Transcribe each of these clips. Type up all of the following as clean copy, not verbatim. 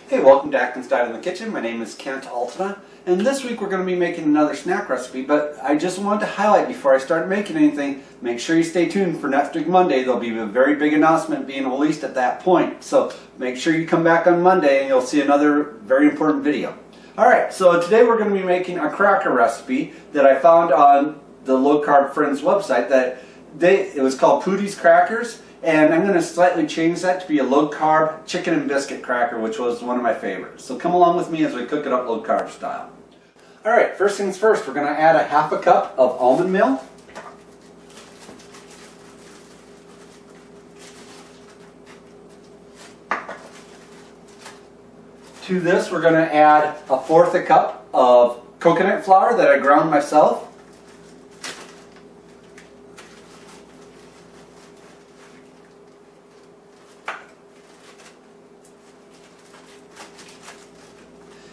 Hey, welcome to Atkins in the Kitchen. My name is Kent Altena, and this week we're going to be making another snack recipe, but I just wanted to highlight before I start making anything, make sure you stay tuned for next week Monday. There'll be a very big announcement being released at that point, so make sure you come back on Monday and you'll see another very important video. Alright, so today we're going to be making a cracker recipe that I found on the Low Carb Friends website. It was called Pootie's Crackers. And I'm going to slightly change that to be a low-carb chicken and biscuit cracker, which was one of my favorites. So come along with me as we cook it up low-carb style. Alright, first things first, we're going to add a half a cup of almond milk. To this, we're going to add a fourth a cup of coconut flour that I ground myself.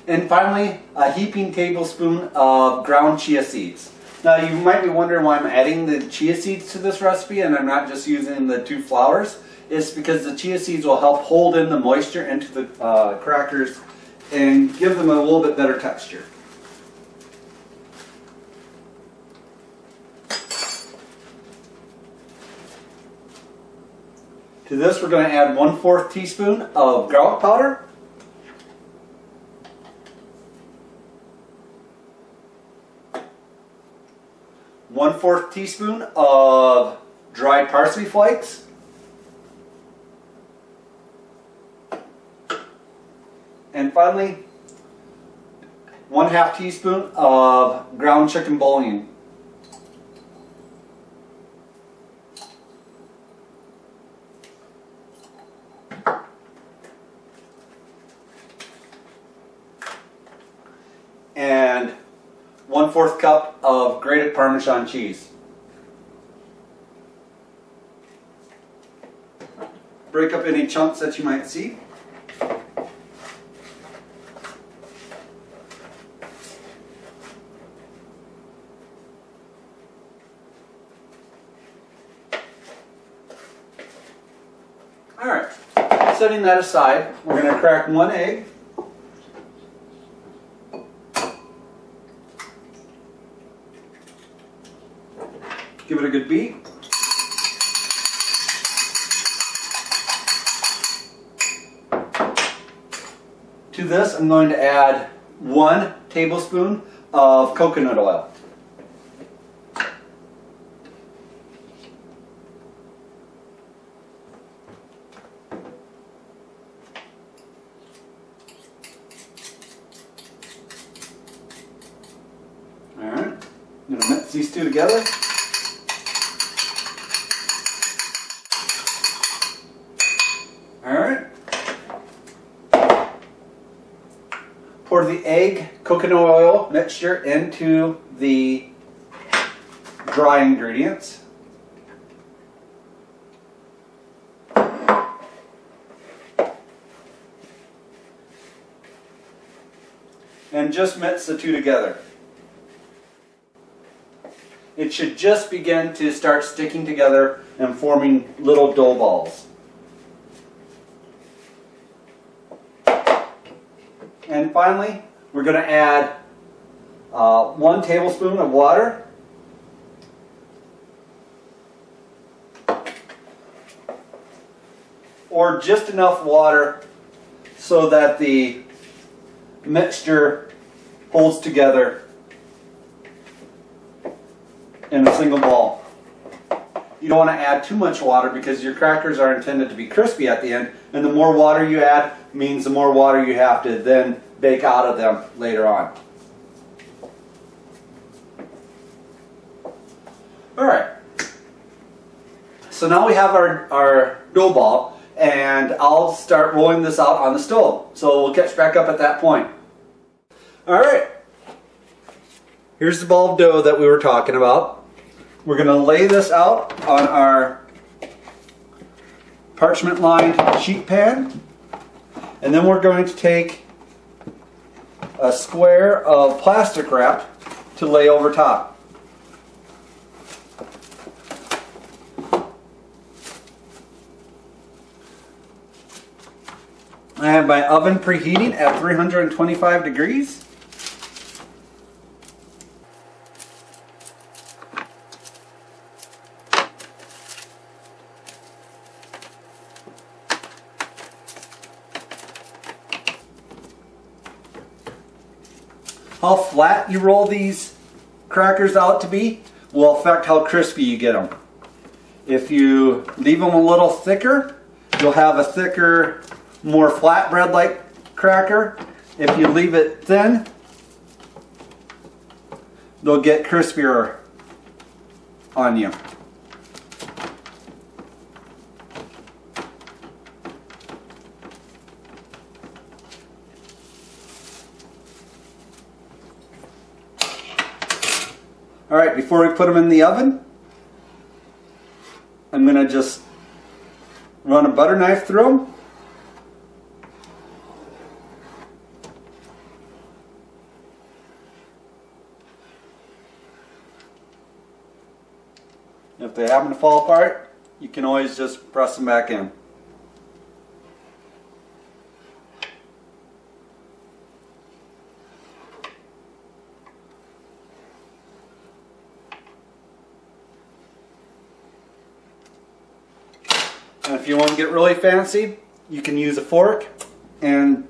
And finally, a heaping tablespoon of ground chia seeds. Now you might be wondering why I'm adding the chia seeds to this recipe and I'm not just using the two flours. It's because the chia seeds will help hold in the moisture into the crackers and give them a little bit better texture. To this we're going to add 1/4 teaspoon of garlic powder. 1/4 teaspoon of dried parsley flakes. And finally, 1/2 teaspoon of ground chicken bouillon. And 1/4 cup of grated Parmesan cheese. Break up any chunks that you might see. Alright, setting that aside, we're going to crack one egg. Give it a good beat. To this, I'm going to add 1 tablespoon of coconut oil. Alright, I'm going to mix these two together. Alright. Pour the egg coconut oil mixture into the dry ingredients. And just mix the two together. It should just begin to start sticking together and forming little dough balls. And finally, we're going to add 1 tablespoon of water. Or just enough water so that the mixture holds together in a single ball. You don't want to add too much water because your crackers are intended to be crispy at the end, and the more water you add means the more water you have to then bake out of them later on. Alright, so now we have our dough ball, and I'll start rolling this out on the stove. So we'll catch back up at that point. Alright, here's the ball of dough that we were talking about. We're going to lay this out on our parchment lined sheet pan, and then we're going to take a square of plastic wrap to lay over top. I have my oven preheating at 325 degrees. How flat you roll these crackers out to be will affect how crispy you get them. If you leave them a little thicker, you'll have a thicker, more flatbread-like cracker. If you leave it thin, they'll get crispier on you. Alright, before we put them in the oven, I'm going to just run a butter knife through them. If they happen to fall apart, you can always just press them back in. And if you want to get really fancy, you can use a fork and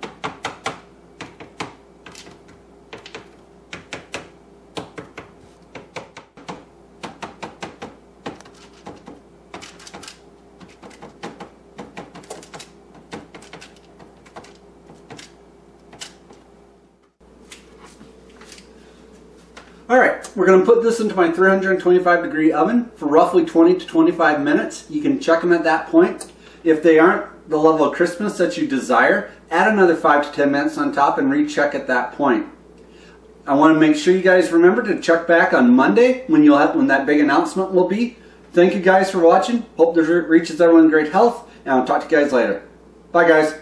Alright, we're going to put this into my 325 degree oven for roughly 20 to 25 minutes. You can check them at that point. If they aren't the level of crispness that you desire, add another 5 to 10 minutes on top and recheck at that point. I want to make sure you guys remember to check back on Monday when that big announcement will be. Thank you guys for watching. Hope this reaches everyone great health, and I'll talk to you guys later. Bye guys.